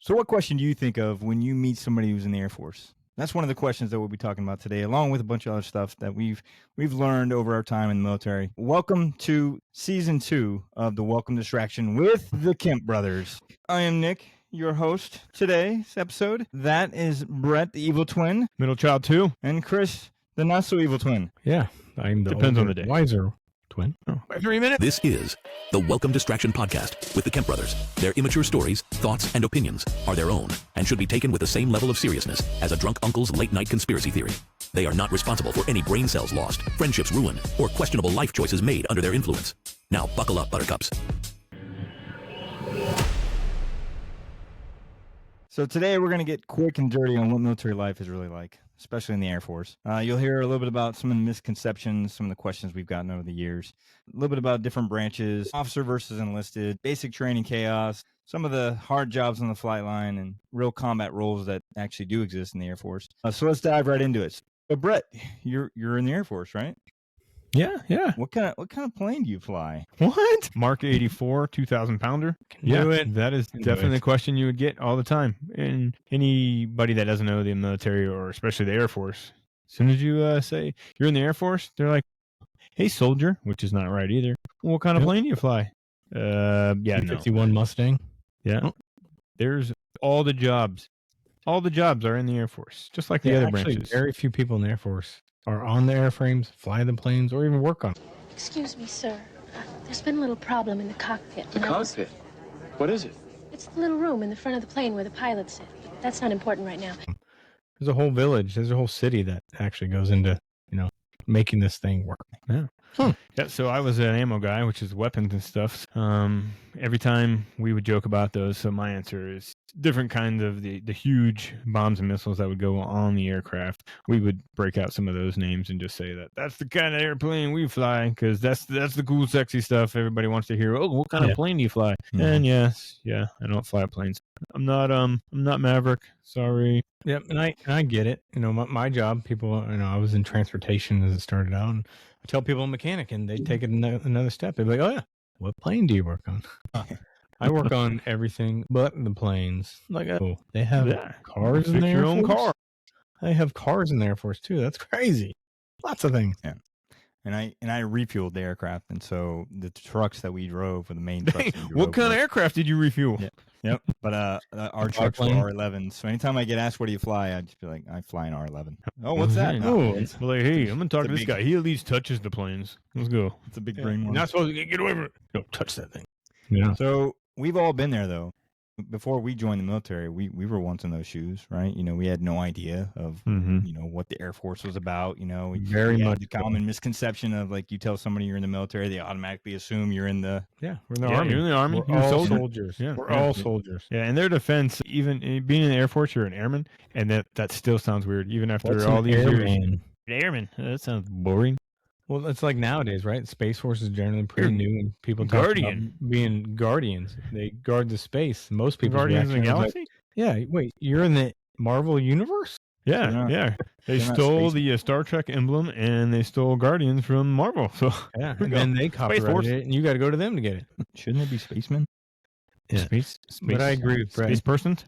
So what question do you think of when you meet somebody who's in the Air Force? That's one of the questions that we'll be talking about today, along with a bunch of other stuff that we've learned over our time in the military. Welcome to season 2 of the Welcome Distraction with the Kemp brothers. I am Nick, your host today's episode. That is Brett, the evil twin, Middle child 2, and Chris, the not so evil twin. Yeah, I'm the Depends on older, the day. wiser twin. By 3 minutes. This is the Welcome Distraction Podcast with the Kemp brothers. Their immature stories, thoughts, and opinions are their own and should be taken with the same level of seriousness as a drunk uncle's late-night conspiracy theory. They are not responsible for any brain cells lost, friendships ruined, or questionable life choices made under their influence. Now buckle up, buttercups. So today we're going to get quick and dirty on what military life is really like, especially in the Air Force. You'll hear a little bit about some of the misconceptions, some of the questions we've gotten over the years, a little bit about different branches, officer versus enlisted, basic training chaos, some of the hard jobs on the flight line, and real combat roles that actually do exist in the Air Force. So let's dive right into it. So Brett, you're in the Air Force, right? Yeah. What kind of plane do you fly? What? Mark 84, 2,000 pounder. Do it. That is definitely a question you would get all the time. And anybody that doesn't know the military, or especially the Air Force, as soon as you say you're in the Air Force, they're like, "Hey, soldier," which is not right either. What kind of plane do you fly? Yeah, no. 51 Mustang. Yeah. There's all the jobs. All the jobs are in the Air Force, just like the other branches. Very few people in the Air Force are on the airframes, fly the planes, or even work on them. Excuse me, sir. There's been a little problem in the cockpit. The cockpit? What is it? It's the little room in the front of the plane where the pilots sit. But that's not important right now. There's a whole village, there's a whole city that actually goes into, making this thing work. Yeah. Yeah, so I was an ammo guy, which is weapons and stuff. Every time we would joke about those, so my answer is different kinds of the huge bombs and missiles that would go on the aircraft. We would break out some of those names and just say that's the kind of airplane we fly, because that's the cool, sexy stuff everybody wants to hear. Oh, what kind of plane do you fly? Mm-hmm. And I don't fly planes. I'm not Maverick. Sorry. Yep, and I get it. My job, people, I was in transportation as it started out, and I tell people I'm a mechanic, and they take it another step. They're like, "Oh yeah, what plane do you work on?" I work on everything but the planes. Like, they have cars in the Air Force? Car. They have cars in the Air Force too. That's crazy. Lots of things. Yeah. And I refueled the aircraft, and so the trucks that we drove were the main trucks. What kind of aircraft did you refuel? Yeah. Yep. But our trucks were R11s. So anytime I get asked, "Where do you fly?" I'd just be like, "I fly an R11." Oh, what's that? Like, hey, I'm gonna talk to this guy. He at least touches the planes. Let's go. It's a big brain one. You're not supposed to get away from it. Don't touch that thing. Yeah. So we've all been there, though. Before we joined the military, we were once in those shoes, right? We had no idea of what the Air Force was about. Very much the common misconception of, like, you tell somebody you're in the military, they automatically assume you're in the we're in the army. You're in the army. We're all soldiers. Yeah, we're all soldiers. Yeah, in their defense, even being in the Air Force, you're an airman, and that still sounds weird, even after all these years. Airman. That sounds boring. Well, it's like nowadays, right? Space Force is generally pretty new, and people talk about being guardians. They guard the space. Most people Guardians in the Galaxy. Wait, you're in the Marvel universe? Yeah. They stole the Star Trek emblem, and they stole Guardians from Marvel. So and then they copyrighted it, and you got to go to them to get it. Shouldn't it be spacemen? Yeah, space. But I agree with Brett. Space persons.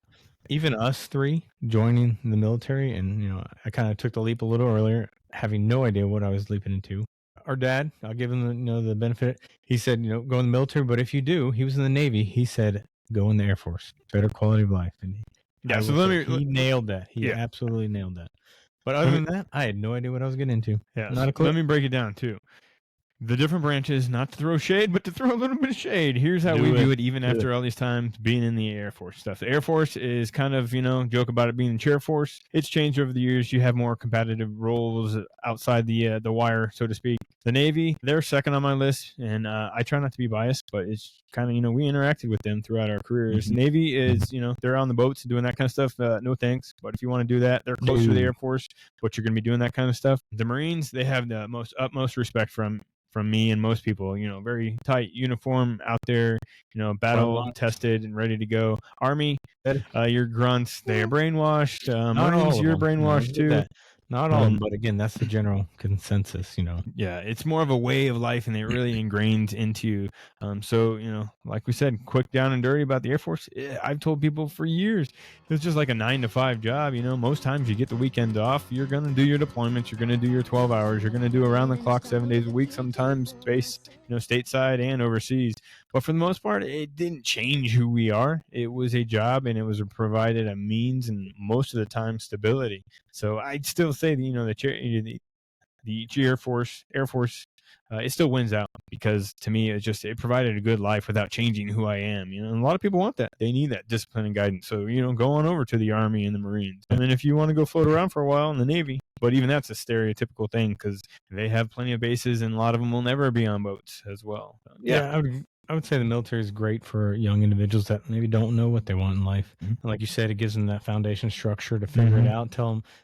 Even us three joining the military, and I kind of took the leap a little earlier, having no idea what I was leaping into. Our dad, I'll give him the benefit. He said, go in the military, but if you do, he was in the Navy. He said, go in the Air Force, better quality of life. And he nailed that. He absolutely nailed that. But other than that, I had no idea what I was getting into. Yeah, not a clue. Let me break it down too. The different branches, not to throw shade, but to throw a little bit of shade. Here's how we do it, even after all these times being in the Air Force stuff. The Air Force is kind of, joke about it being the chair force. It's changed over the years. You have more competitive roles outside the wire, so to speak. The Navy, they're second on my list, and I try not to be biased, but it's kind of, we interacted with them throughout our careers. Mm-hmm. Navy is, they're on the boats doing that kind of stuff. No thanks. But if you want to do that, they're close to the Air Force, but you're going to be doing that kind of stuff. The Marines, they have the utmost respect from me and most people, very tight uniform out there, battle tested and ready to go. Army, your grunts, they're brainwashed. Marines, you're brainwashed too. Not all of them, but again, that's the general consensus, Yeah, it's more of a way of life, and it really ingrains into you. So, like we said, quick, down and dirty about the Air Force. I've told people for years, it's just like a 9 to 5 job. Most times you get the weekends off. You're going to do your deployments. You're going to do your 12 hours. You're going to do around the clock 7 days a week, sometimes based, stateside and overseas. But for the most part, it didn't change who we are. It was a job, and it was provided a means, and most of the time stability. So I'd still say that, the Air Force, it still wins out, because to me, it provided a good life without changing who I am. And a lot of people want that. They need that discipline and guidance. So, go on over to the Army and the Marines. And then if you want to go float around for a while in the Navy, but even that's a stereotypical thing, because they have plenty of bases, and a lot of them will never be on boats as well. Yeah, I would say the military is great for young individuals that maybe don't know what they want in life. Mhm. And like you said, it gives them that foundation structure to figure it out.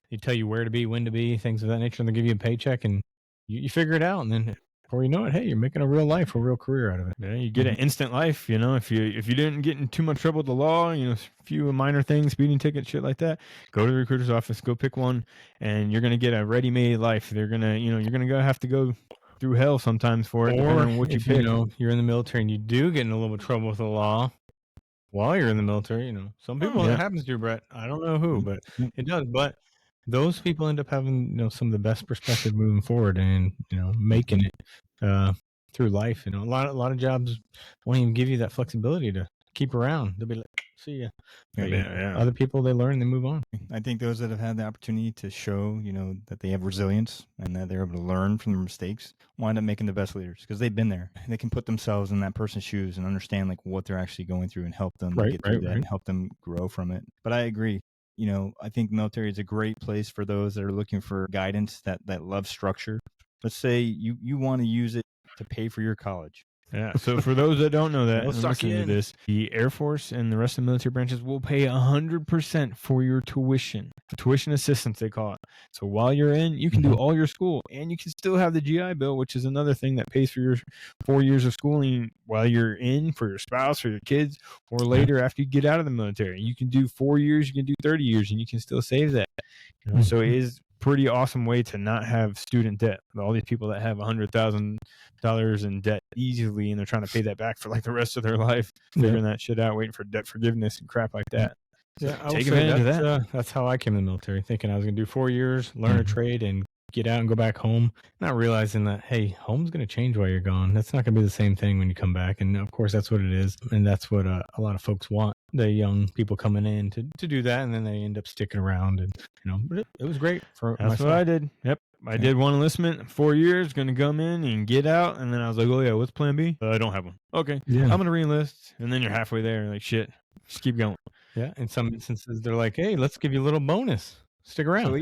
They tell you where to be, when to be, things of that nature, and they give you a paycheck, and you figure it out. And then before you know it, hey, you're making a real life, a real career out of it. Yeah, you get an instant life. If you didn't get in too much trouble with the law, a few minor things, speeding ticket, shit like that, go to the recruiter's office, go pick one, and you're gonna get a ready-made life. You're gonna have to go through hell sometimes for it, depending on what you if pick. you're in the military and you do get in a little bit of trouble with the law while you're in the military, some people it happens to, Brett. I don't know who, but it does. But those people end up having some of the best perspective moving forward, and making it through life. A lot of jobs won't even give you that flexibility to keep around. They'll be like, see ya. But, other people, they learn, they move on. I think those that have had the opportunity to show, that they have resilience and that they're able to learn from their mistakes wind up making the best leaders, because they've been there. They can put themselves in that person's shoes and understand what they're actually going through, and help them get through that and help them grow from it. But I agree. I think military is a great place for those that are looking for guidance, that love structure. Let's say you want to use it to pay for your college. Yeah. So for those that don't know that, They'll and suck listen you to in. this, the Air Force and the rest of the military branches will pay 100% for your tuition. Tuition assistance, they call it. So while you're in, you can do all your school, and you can still have the GI Bill, which is another thing that pays for your 4 years of schooling while you're in, for your spouse or your kids, or later after you get out of the military. You can do 4 years, you can do 30 years, and you can still save that. So it is pretty awesome way to not have student debt. All these people that have $100,000 in debt easily, and they're trying to pay that back for the rest of their life, figuring that shit out, waiting for debt forgiveness and crap like that. So take advantage of that. That's how I came in the military, thinking I was going to do 4 years, learn a trade, and get out and go back home, not realizing that, hey, home's going to change while you're gone. That's not going to be the same thing when you come back. And of course, that's what it is. And that's what a lot of folks want, the young people coming in to do that. And then they end up sticking around. And, but it was great for That's myself. what I did. Yep. I did one enlistment, 4 years, going to come in and get out. And then I was like, oh, yeah, what's plan B? I don't have one. Okay. Yeah. I'm going to re-enlist. And then you're halfway there. Like, shit, just keep going. Yeah. In some instances, they're like, hey, let's give you a little bonus. Stick around. So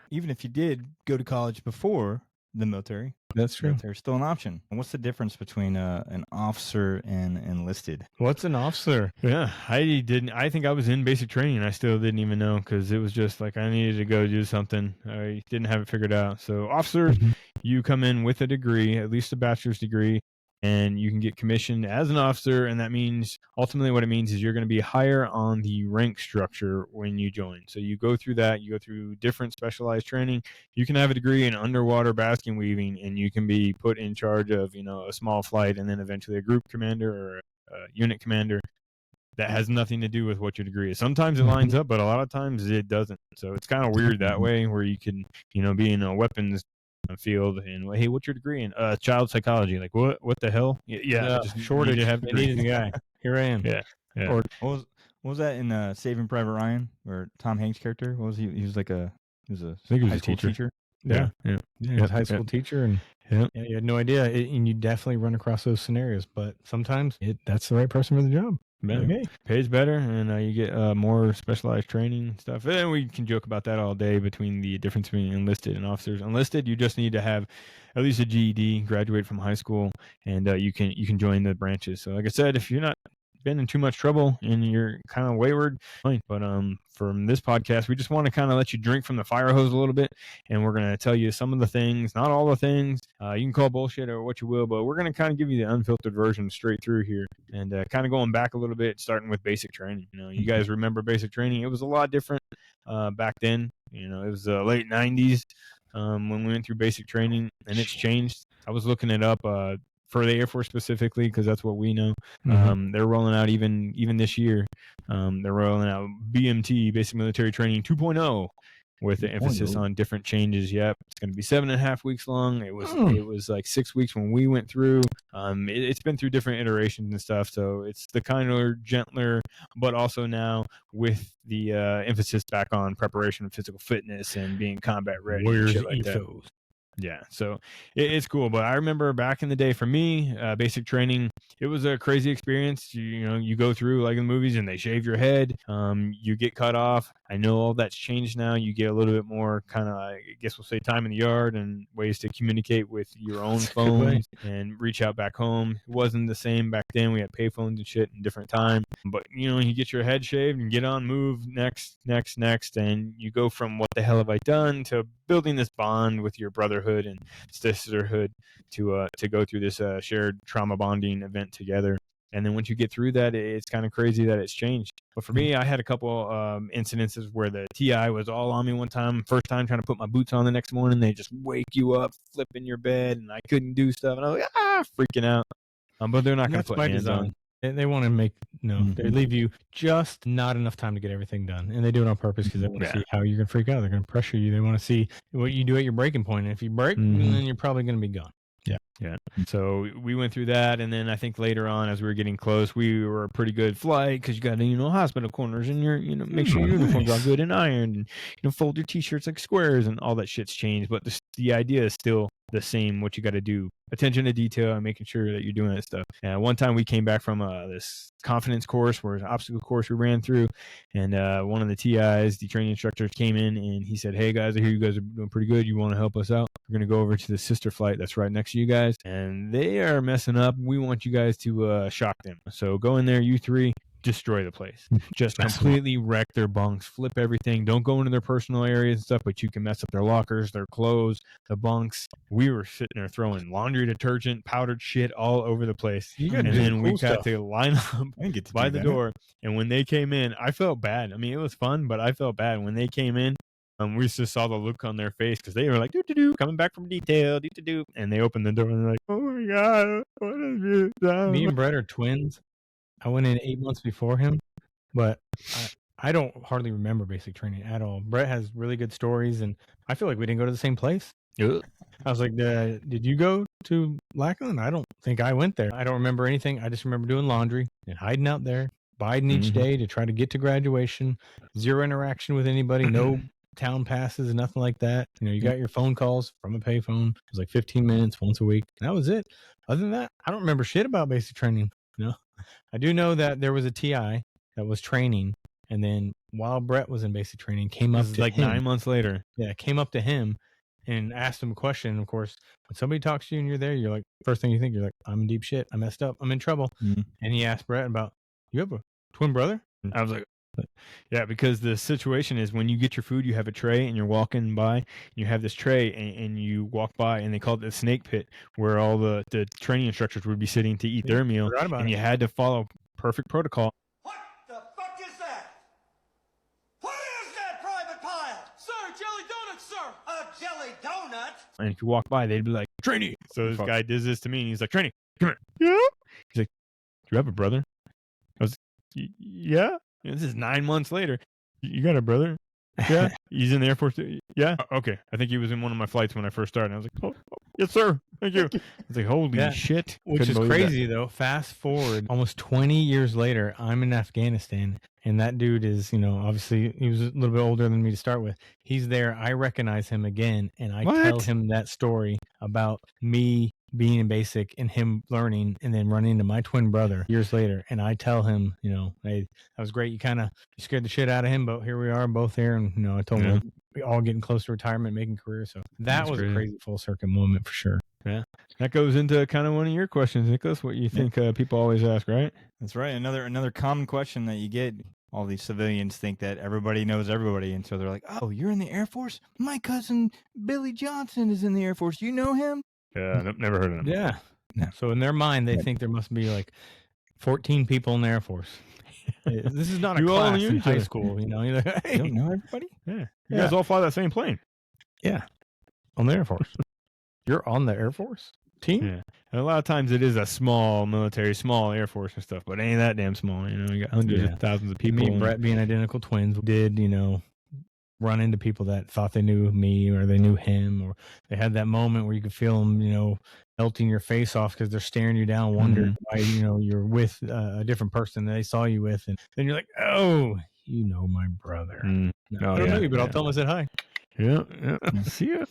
even if you did go to college before the military, that's true. There's still an option. And what's the difference between an officer and enlisted? What's an officer? Yeah, I think I was in basic training, and I still didn't even know, because it was just like I needed to go do something. I didn't have it figured out. So officers, you come in with a degree, at least a bachelor's degree, and you can get commissioned as an officer. And that means, ultimately what it means is you're going to be higher on the rank structure when you join. So you go through that, you go through different specialized training. You can have a degree in underwater basking weaving, and you can be put in charge of, a small flight, and then eventually a group commander or a unit commander. That has nothing to do with what your degree is. Sometimes it lines up, but a lot of times it doesn't. So it's kind of weird that way, where you can, be in a weapons field, and hey, what's your degree in? Child psychology. Like, what the hell? Yeah, just shortage. to have They needed a guy. Here I am. Yeah. Or what was that in Saving Private Ryan, where Tom Hanks' character? What was he? He was like I think he was a a teacher. Yeah. He was a high school teacher, and you had no idea. And you definitely run across those scenarios, but sometimes that's the right person for the job. Okay. Pays better, and you get more specialized training and stuff. And we can joke about that all day, between the difference between enlisted and officers. Enlisted, you just need to have at least a GED, graduate from high school, and you can join the branches. So like I said, if you're not been in too much trouble and you're kind of wayward, fine. But from this podcast, we just want to kind of let you drink from the fire hose a little bit, and we're going to tell you some of the things, not all the things. You can call bullshit or what you will, but we're going to kind of give you the unfiltered version straight through here, and kind of going back a little bit, starting with basic training. You guys remember basic training? It was a lot different back then. It was the late 90s when we went through basic training, and it's changed. I was looking it up for the Air Force specifically because that's what we know. They're rolling out even this year. They're rolling out BMT, Basic Military Training 2.0. With the emphasis on different changes. Yep, it's going to be 7.5 weeks long. It was like 6 weeks when we went through. It's been through different iterations and stuff. So it's the kinder, gentler, but also now with the emphasis back on preparation and physical fitness and being combat ready. Where's shit like that. Yeah, so it's cool. But I remember back in the day for me, basic training, it was a crazy experience. You go through like in the movies and they shave your head. You get cut off. I know all that's changed now. You get a little bit more kind of, I guess we'll say, time in the yard and ways to communicate with your own phone and reach out back home. It wasn't the same back then. We had pay phones and shit in different time. But, you get your head shaved and get on, move, next. And you go from what the hell have I done to building this bond with your brotherhood and sisterhood to go through this shared trauma bonding event together. And then once you get through that, it's kind of crazy that it's changed. But for me, I had a couple incidences where the TI was all on me one time. First time trying to put my boots on the next morning, they just wake you up, flip in your bed, and I couldn't do stuff. And I was like, freaking out. But they're not going to put hands on. They want to make, they leave you just not enough time to get everything done. And they do it on purpose because they want to see how you're going to freak out. They're going to pressure you. They want to see what you do at your breaking point. And if you break, then you're probably going to be gone. Yeah. So we went through that, and then I think later on, as we were getting close, we were a pretty good flight because you got hospital corners, and your make sure your uniforms are good and ironed, and fold your t-shirts like squares, and all that shit's changed. But the idea is still the same. What you got to do, attention to detail, and making sure that you're doing that stuff. And one time we came back from this confidence course, where an obstacle course we ran through, and one of the TIs, the training instructors, came in and he said, "Hey guys, I hear you guys are doing pretty good. You want to help us out? We're going to go over to the sister flight that's right next to you guys, and they are messing up. We want you guys to shock them. So go in there, you three, destroy the place. Just completely wreck their bunks, flip everything. Don't go into their personal areas and stuff, but you can mess up their lockers, their clothes, the bunks." We were sitting there throwing laundry detergent, powdered shit all over the place. And then we got to line up by the door. And when they came in, I felt bad. I mean, it was fun, but I felt bad. When they came in, we just saw the look on their face because they were like, "Doo-doo-doo, coming back from detail, doo-doo-doo." And they opened the door and they're like, "Oh my God, what have you done?" Me and Brett are twins. I went in 8 months before him, but I don't hardly remember basic training at all. Brett has really good stories, and I feel like we didn't go to the same place. I was like, "Did you go to Lackland?" I don't think I went there. I don't remember anything. I just remember doing laundry and hiding out there, biding each day to try to get to graduation. Zero interaction with anybody. No town passes, nothing like that. You got your phone calls from a payphone. It was like 15 minutes once a week. That was it. Other than that, I don't remember shit about basic training. I do know that there was a TI that was training, and then while Brett was in basic training, came up to like him. 9 months later. Yeah, came up to him and asked him a question. Of course, when somebody talks to you and you're there, you're like, first thing you think, you're like, "I'm in deep shit. I messed up. I'm in trouble." And he asked Brett about, "You have a twin brother?" I was like, yeah, because the situation is when you get your food, you have a tray and you're walking by, and you have this tray and you walk by, and they call it the snake pit, where all the training instructors would be sitting to eat their meal, and you had to follow perfect protocol. What the fuck is that? What is that, Private Pile? Sir, jelly donuts, sir. A jelly donut? And if you walk by, they'd be like, "Trainee." So this guy does this to me, and he's like, "Trainee, come here." Yeah. He's like, "Do you have a brother?" I was like, "Yeah." This is 9 months later. "You got a brother?" "Yeah." "He's in the Air Force?" "Yeah." "Okay." I think he was in one of my flights when I first started. I was like, "Oh, yes, sir. Thank you." It's like, holy shit. Which is crazy, though. Fast forward almost 20 years later, I'm in Afghanistan, and that dude is, obviously he was a little bit older than me to start with. He's there. I recognize him again, and I tell him that story about me being in basic and him learning, and then running into my twin brother years later. And I tell him, "Hey, that was great. You scared the shit out of him, but here we are both here." And, I told him we all getting close to retirement, making careers. So that was a crazy full circle moment for sure. Yeah. That goes into kind of one of your questions, Nicholas, what you think people always ask, right? That's right. Another common question that you get. All these civilians think that everybody knows everybody, and so they're like, "Oh, you're in the Air Force? My cousin Billy Johnson is in the Air Force. You know him?" Yeah, never heard of him. Yeah. No. So in their mind, they think there must be like 14 people in the Air Force. This is not a You all class knew in each high other. school. You know, you're like, You don't hey, know everybody? Yeah. You guys all fly that same plane. yeah, on the Air Force. You're on the Air Force team. Yeah. And a lot of times it is a small military, small Air Force and stuff, but it ain't that damn small. You know, you got hundreds Yeah. of thousands of Me people. and Brett being identical twins did, run into people that thought they knew me or they knew him, or they had that moment where you could feel them, melting your face off because they're staring you down, wondering why, you're with a different person that they saw you with. And then you're like, oh, my brother. Mm. No, Oh, I don't yeah, know you, but I'll yeah. tell him I said hi. Yeah. See ya.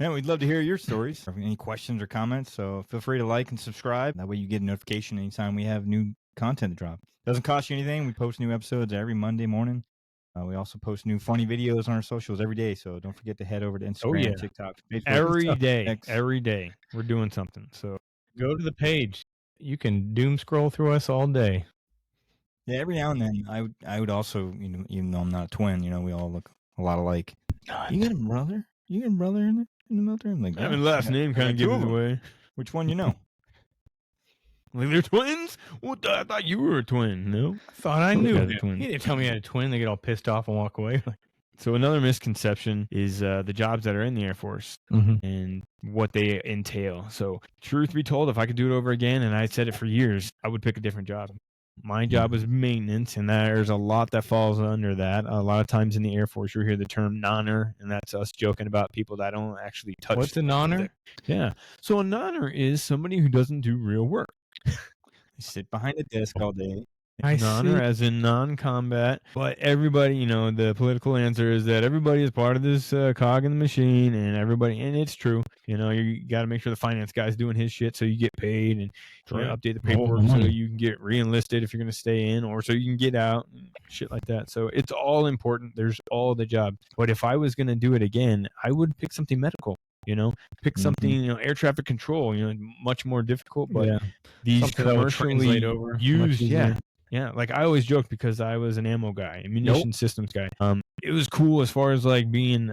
Yeah, we'd love to hear your stories. Any questions or comments? So feel free to like and subscribe. That way you get a notification anytime we have new content to drop. Doesn't cost you anything. We post new episodes every Monday morning. We also post new funny videos on our socials every day. So don't forget to head over to Instagram, yeah. TikTok, Facebook. Every day. X. Every day. We're doing something. So Go to the page. You can doom scroll through us all day. Yeah, every now and then I would also, even though I'm not a twin, we all look a lot alike. You got a brother? You got a brother in the military? I'm like, I mean, yeah, last name kind of gives it away. Which one you know? Like they're twins? What? I thought you were a twin. No. I thought I Those knew guys are him. twins. He didn't tell me I had a twin. They get all pissed off and walk away. So another misconception is the jobs that are in the Air Force and what they entail. So truth be told, if I could do it over again, and I said it for years, I would pick a different job. My job was maintenance, and there's a lot that falls under that. A lot of times in the Air Force, you'll hear the term nonner, and that's us joking about people that don't actually touch. What's a nonner? Yeah. So a nonner is somebody who doesn't do real work. They sit behind a desk all day. Nonner as in non-combat, but everybody, the political answer is that everybody is part of this cog in the machine, and it's true. You got to make sure the finance guy's doing his shit so you get paid, and update the paperwork so you can get re-enlisted if you're going to stay in, or so you can get out, and shit like that. So it's all important. There's all the job. But if I was going to do it again, I would pick something medical. Pick something, air traffic control, much more difficult, but these something that will commercially translate over used, yeah, like I always joke because I was an ammo guy, ammunition systems guy. It was cool as far as like being,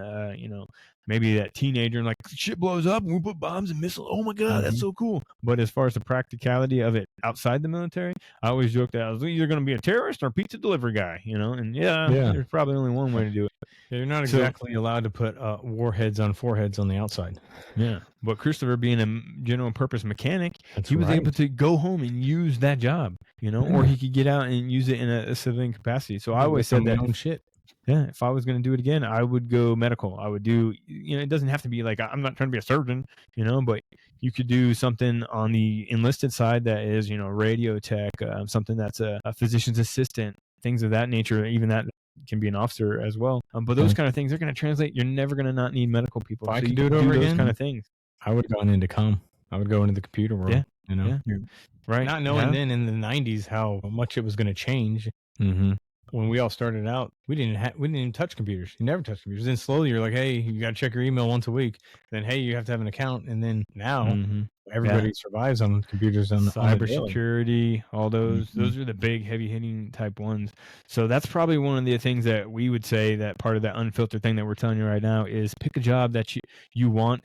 maybe that teenager and like shit blows up and we put bombs and missiles. Oh my God, that's so cool. But as far as the practicality of it outside the military, I always joked that I was either going to be a terrorist or a pizza delivery guy, and there's probably only one way to do it. Yeah, you're not exactly allowed to put warheads on foreheads on the outside. Yeah. But Christopher, being a general purpose mechanic, That's he was right. able to go home and use that job, or he could get out and use it in a civilian capacity. So I always said that. Own shit. Yeah, if I was going to do it again, I would go medical. I would do, it doesn't have to be like, I'm not trying to be a surgeon, but you could do something on the enlisted side that is, radio tech, something that's a physician's assistant, things of that nature. Even that can be an officer as well. But those kind of things, they're going to translate. You're never going to not need medical people. If I So could you do it over those again, kind of things. I would have gone into I would go into the computer world. Yeah. Yeah. Right. Not knowing then in the 90s how much it was going to change. When we all started out, we didn't even touch computers. You never touched computers. Then slowly you're like, hey, you got to check your email once a week. Then, hey, you have to have an account. And then now everybody survives on computers on cybersecurity, all those are the big heavy hitting type ones. So that's probably one of the things that we would say that part of that unfiltered thing that we're telling you right now is pick a job that you want.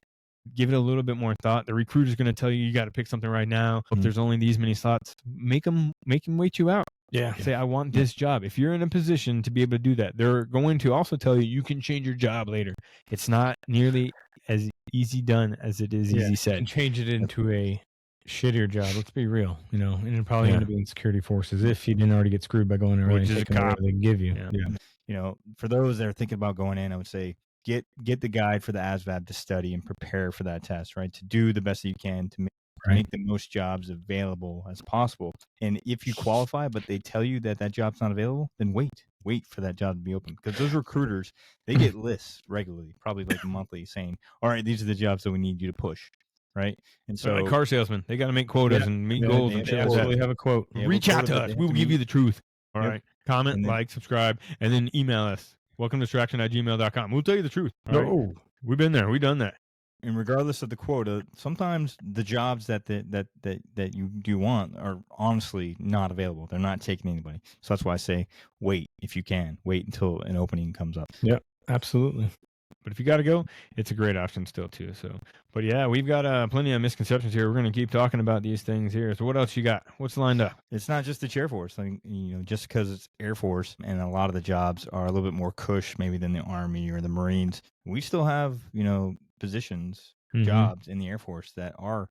Give it a little bit more thought. The recruiter's going to tell you got to pick something right now. If there's only these many slots, make them wait you out. Yeah. Say, I want this job. If you're in a position to be able to do that, they're going to also tell you can change your job later. It's not nearly as easy done as it is easy said. You can change it into a shittier job. Let's be real, and it'd probably end up being security forces if you didn't already get screwed by going around and taking whatever they give you. For those that are thinking about going in, I would say get the guide for the ASVAB to study and prepare for that test, right? To do the best that you can to make the most jobs available as possible. And if you qualify, but they tell you that job's not available, then wait for that job to be open. Because those recruiters, they get lists regularly, probably like monthly, saying, all right, these are the jobs that we need you to push, right? And so like car salesmen, they got to make quotas and meet goals and shit. Absolutely have a quote. Reach out to us. We will give you the truth. All Yep. right. Comment, like, subscribe, and then email us. welcomedistraction@gmail.com. We'll tell you the truth. All right? We've been there. We've done that. And regardless of the quota, sometimes the jobs that you do want are honestly not available. They're not taking anybody. So that's why I say wait if you can. Wait until an opening comes up. Yeah, absolutely. But if you got to go, it's a great option still too. So, but yeah, we've got plenty of misconceptions here. We're going to keep talking about these things here. So what else you got? What's lined up? It's not just the Air Force. Like, just because it's Air Force and a lot of the jobs are a little bit more cush maybe than the Army or the Marines, we still have, positions, jobs in the Air Force that are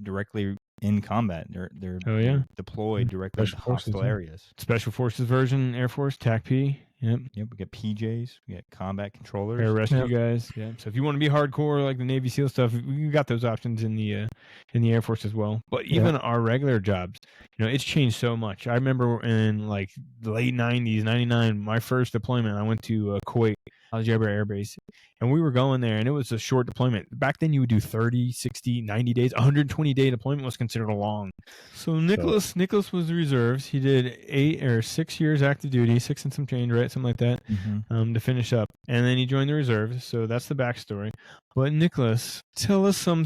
directly in combat. They're Oh yeah, deployed directly Special into forces, hostile yeah. areas. Special Forces version, Air Force, TAC-P. Yep. Yep, we got PJs, we got combat controllers. Air rescue guys. Yeah. So if you want to be hardcore like the Navy SEAL stuff, you got those options in the Air Force as well. But even our regular jobs, it's changed so much. I remember in like the late 90s, 99, my first deployment, I went to Kuwait, Al Jaber Air Base, and we were going there, and it was a short deployment. Back then, you would do 30, 60, 90 days. 120-day deployment was considered long. So Nicholas was the reserves. He did 8 or 6 years active duty, 6 and some change, right? Something like that, to finish up. And then he joined the reserves. So that's the backstory. But Nicholas, tell us some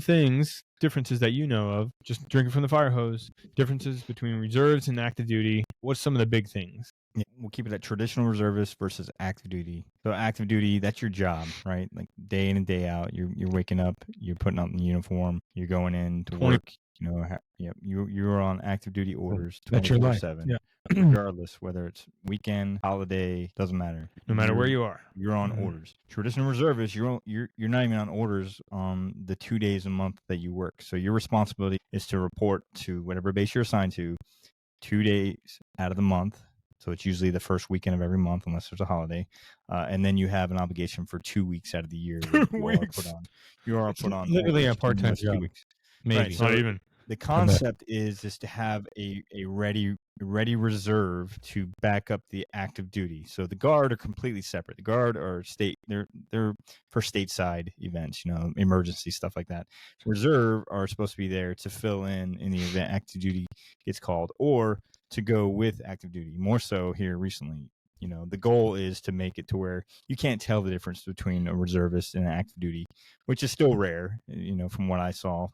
differences that you know of, just drinking from the fire hose, differences between reserves and active duty. What's some of the big things? Yeah, we'll keep it at traditional reservist versus active duty. So active duty, that's your job, right? Like day in and day out, you're waking up, you're putting on the uniform, you're going in to work. You're on active duty orders 24/7. Regardless whether it's weekend, holiday, doesn't matter. No matter where you are, you're on orders. Traditional reservist, you're not even on orders on the 2 days a month that you work. So your responsibility is to report to whatever base you're assigned to 2 days out of the month. So it's usually the first weekend of every month, unless there's a holiday. And then you have an obligation for 2 weeks out of the year. You are put on literally a orders part-time for 2 job. weeks. Maybe. Right, so not even. The concept is to have a ready reserve to back up the active duty. So the Guard are completely separate. The Guard are they're for stateside events, emergency stuff like that. Reserve are supposed to be there to fill in the event active duty gets called, or to go with active duty. More so here recently. The goal is to make it to where you can't tell the difference between a reservist and an active duty, which is still rare, from what I saw,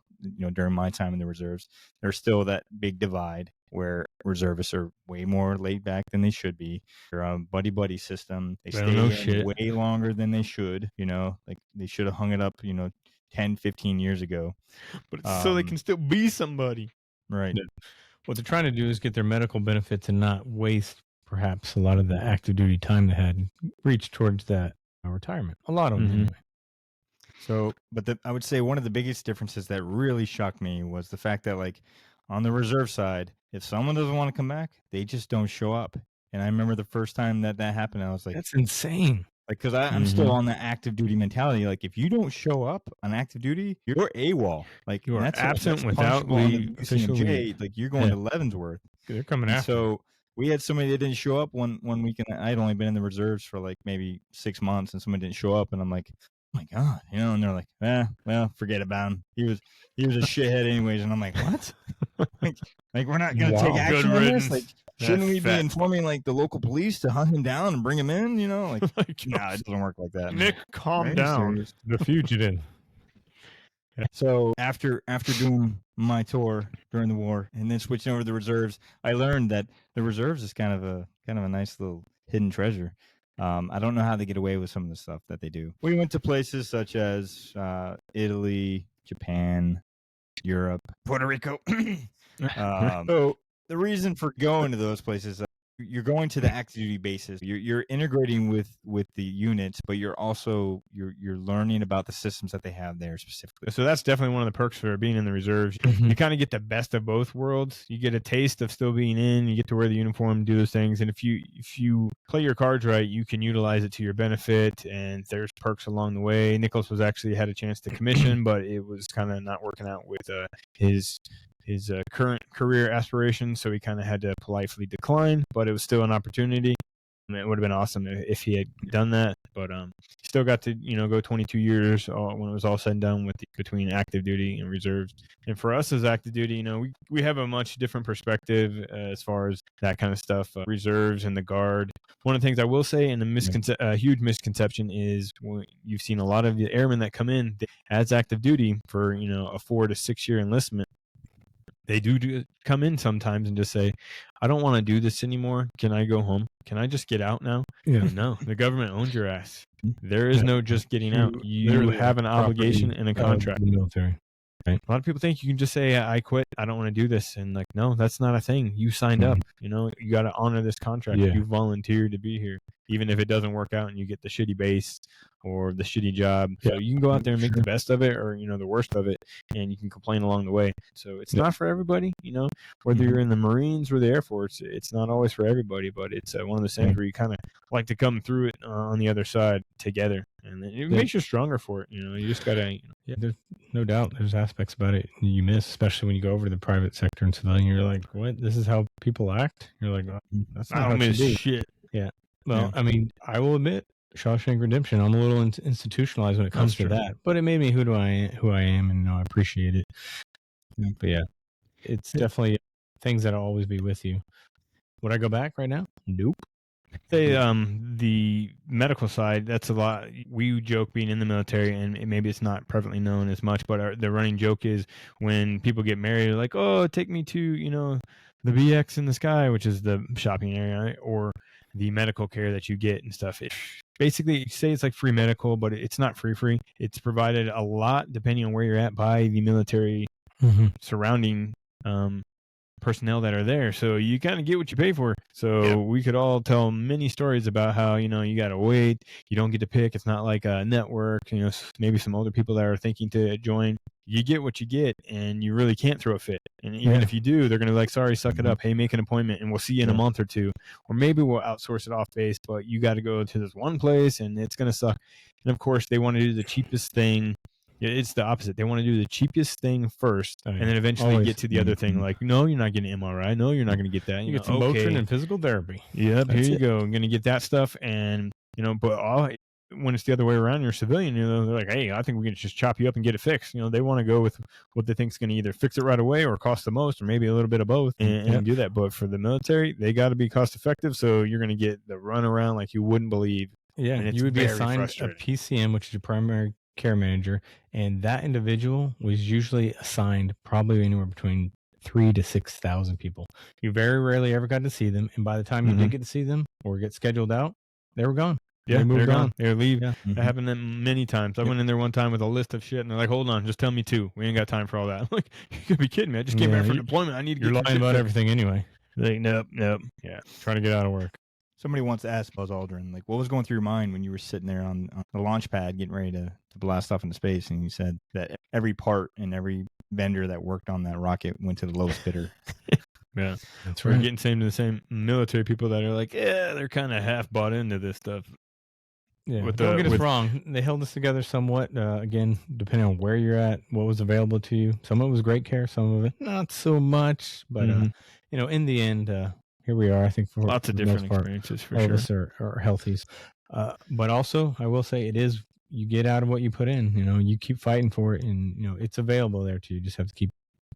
during my time in the reserves. There's still that big divide where reservists are way more laid back than they should be. They're a buddy system. They stay in way longer than they should, like they should have hung it up, 10, 15 years ago. But so they can still be somebody. Right. What they're trying to do is get their medical benefits and not waste perhaps a lot of the active duty time they had and reach towards that retirement. A lot of them anyway. So, but I would say one of the biggest differences that really shocked me was the fact that, like, on the reserve side, if someone doesn't want to come back, they just don't show up. And I remember the first time that happened, I was like, that's insane. Like, because I'm still on the active duty mentality. Like, if you don't show up on active duty, you're AWOL. Like, you are that's absent without leave. Like, you're going to Leavenworth. They're coming after. So we had somebody that didn't show up one weekend. I had only been in the reserves for like maybe 6 months, and someone didn't show up, and I'm like, oh my God, and they're like, well, forget about him. He was a shithead anyways. And I'm like, what? like we're not gonna take action on this? Like, shouldn't we be informing like the local police to hunt him down and bring him in? Like, nah, it doesn't work like that. Nick, calm down. Serious. The fugitive. So after doing my tour during the war and then switching over to the reserves, I learned that the reserves is kind of a nice little hidden treasure. I don't know how they get away with some of the stuff that they do. We went to places such as Italy, Japan, Europe, Puerto Rico. So the reason for going to those places, you're going to the active duty bases. You're integrating with the units, but you're also you're learning about the systems that they have there specifically. So that's definitely one of the perks for being in the reserves. You kind of get the best of both worlds. You get a taste of still being in. You get to wear the uniform, do those things, and if you play your cards right, you can utilize it to your benefit. And there's perks along the way. Nicholas was actually had a chance to commission, but it was kind of not working out with his current career aspirations, so he kind of had to politely decline, but it was still an opportunity. It would have been awesome if he had done that, but he still got to go 22 years when it was all said and done between active duty and reserves. And for us as active duty, we have a much different perspective as far as that kind of stuff. Reserves and the Guard. One of the things I will say, and the huge misconception is you've seen a lot of the airmen that come in as active duty for a 4 to 6 year enlistment. They do come in sometimes and just say, I don't want to do this anymore. Can I go home? can I just get out now? Yeah. No, the government owns your ass. There is no just getting out. You Literally have an property obligation and a of contract. the military. Right. A lot of people think you can just say, I quit. I don't want to do this. And like, no, that's not a thing. You signed up, you know, you got to honor this contract. Yeah. You volunteered to be here, even if it doesn't work out and you get the shitty base or the shitty job. So Yeah. you can go out there and make Sure. the best of it or, you know, the worst of it, and you can complain along the way. So it's not for everybody, you know, whether you're in the Marines or the Air Force, it's not always for everybody, but it's one of those things where you kind of like to come through it on the other side together. And it makes you stronger for it. You know, you just got to, There's no doubt there's aspects about it you miss, especially when you go over to the private sector and civilian. You're like, what? This is how people act? You're like, oh, that's not I how don't it miss should be. shit. Yeah. Well, I mean, I will admit, Shawshank Redemption, I'm a little institutionalized when it comes to that, but it made me who I am, and I appreciate it. But yeah, it's definitely things that'll always be with you. Would I go back right now? Nope. Say the medical side, that's a lot. We joke being in the military, and maybe it's not prevalently known as much, but the running joke is when people get married, they're like, oh, take me to, you know, the BX in the sky, which is the shopping area, right? Or the medical care that you get and stuff. It basically, say it's like free medical, but it's not free. It's provided a lot, depending on where you're at, by the military surrounding personnel that are there. So you kind of get what you pay for. So we could all tell many stories about how, you know, you got to wait, you don't get to pick. It's not like a network, you know, maybe some older people that are thinking to join. You get what you get, and you really can't throw a fit. And even if you do, they're going to be like, sorry, suck it up. Hey, make an appointment and we'll see you in a month or two. Or maybe we'll outsource it off base, but you got to go to this one place and it's going to suck. And of course, they want to do the cheapest thing. It's the opposite. They want to do the cheapest thing first, and then eventually get to the other thing. Like, no, you're not getting MRI. No, you're not going to get that. You get some Motrin and physical therapy. Yep, here you go. I'm going to get that stuff, and you know, but when it's the other way around, you're a civilian. You know, they're like, hey, I think we can just chop you up and get it fixed. You know, they want to go with what they think is going to either fix it right away or cost the most, or maybe a little bit of both, and do that. But for the military, they got to be cost effective, so you're going to get the runaround like you wouldn't believe. Yeah, you would be assigned a PCM, which is your primary care manager, and that individual was usually assigned probably anywhere between 3,000 to 6,000 people. You very rarely ever got to see them, and by the time you did get to see them or get scheduled out, they were gone. Yeah, they're gone. They leave. Yeah. That happened many times. I went in there one time with a list of shit, and they're like, "Hold on, just tell me 2. We ain't got time for all that." I'm like, you could be kidding me. I just came back from deployment. I need to get. You're lying about everything anyway. Like, nope. Yeah, trying to get out of work. Somebody once asked Buzz Aldrin, like, what was going through your mind when you were sitting there on the launch pad getting ready to blast off into space? And he said that every part and every vendor that worked on that rocket went to the lowest bidder. Yeah, that's right. We're getting the same military people that are like, yeah, they're kind of half bought into this stuff. Yeah, don't get us wrong. They held us together somewhat. Again, depending on where you're at, what was available to you. Some of it was great care, some of it not so much. But you know, in the end, here we are. I think for lots of different experiences for sure. All of us are healthies. But also, I will say, it is, you get out of what you put in. You know, you keep fighting for it, and you know it's available there to you. You just have to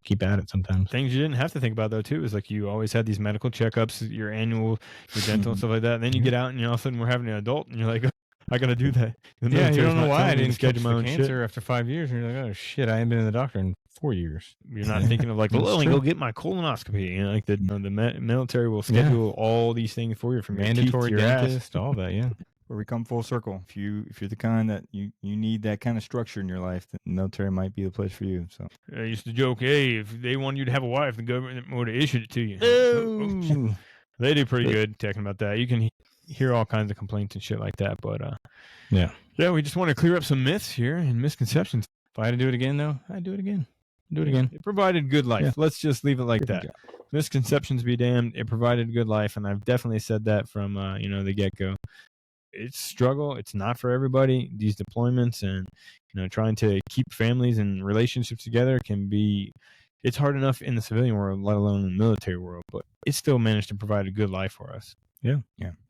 keep at it sometimes. Things you didn't have to think about though too is like you always had these medical checkups, your annual, your dental and stuff like that. And then you get out and all of a sudden we're having an adult, and you're like, I gotta do that. Yeah, you don't know why I didn't schedule my own cancer after 5 years, and you're like, oh shit, I haven't been to the doctor in 4 years. You're not thinking of like, well, let me go get my colonoscopy. You know, like the military will schedule all these things for you, from mandatory your dentist, all that. Yeah, where we come full circle. If you're the kind that you need that kind of structure in your life, the military might be the place for you. So I used to joke, hey, if they wanted you to have a wife, the government would have issued it to you. Oh. They do pretty good talking about that. You can hear all kinds of complaints and shit like that, but yeah, we just want to clear up some myths here and misconceptions. If I had to do it again, though, I'd do it again. Do it again. It provided good life. Yeah. Let's just leave it like that. Misconceptions be damned. It provided good life, and I've definitely said that from the get-go. It's struggle. It's not for everybody. These deployments and trying to keep families and relationships together can be. It's hard enough in the civilian world, let alone in the military world, but it still managed to provide a good life for us. Yeah,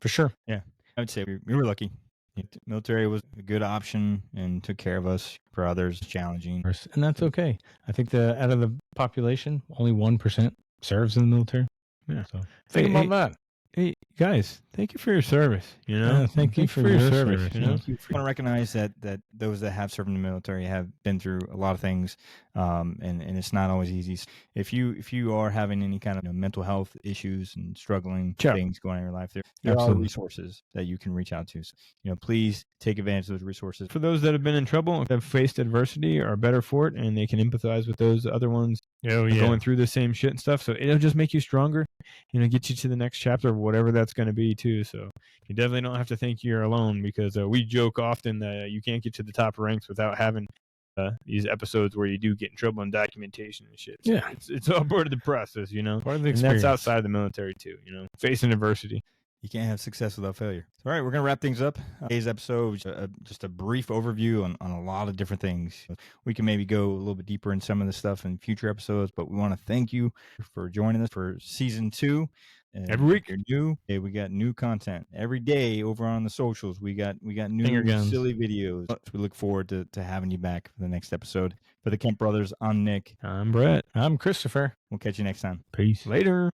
for sure. Yeah, I would say we were lucky. The military was a good option and took care of us. For others, challenging, and that's okay. I think out of the population, only 1% serves in the military. Yeah, so think about that. Hey guys, thank you for your service. You know, Yeah, thank you for your service, You know, I want to recognize that those that have served in the military have been through a lot of things, and it's not always easy. If you are having any kind of mental health issues and struggling Sure. things going on in your life, there are Absolutely. resources that you can reach out to. So, please take advantage of those resources. for those that have been in trouble, have faced adversity, are better for it, and they can empathize with those other ones Oh going through the same shit and stuff. So it'll just make you stronger, get you to the next chapter of whatever that's going to be too. So you definitely don't have to think you're alone, because we joke often that you can't get to the top ranks without having these episodes where you do get in trouble in documentation and shit. So Yeah. it's all part of the process, Part of the and experience. that's outside the military too. Facing adversity. You can't have success without failure. All right, we're going to wrap things up. Today's episode was just a brief overview on a lot of different things. We can maybe go a little bit deeper in some of the stuff in future episodes, but we want to thank you for joining us for season 2. And Every week. if you're new, hey, we got new content every day over on the socials. We got Finger new guns. silly videos. We look forward to having you back for the next episode. For the Kemp Brothers, I'm Nick. I'm Brett. I'm Christopher. We'll catch you next time. Peace. Later.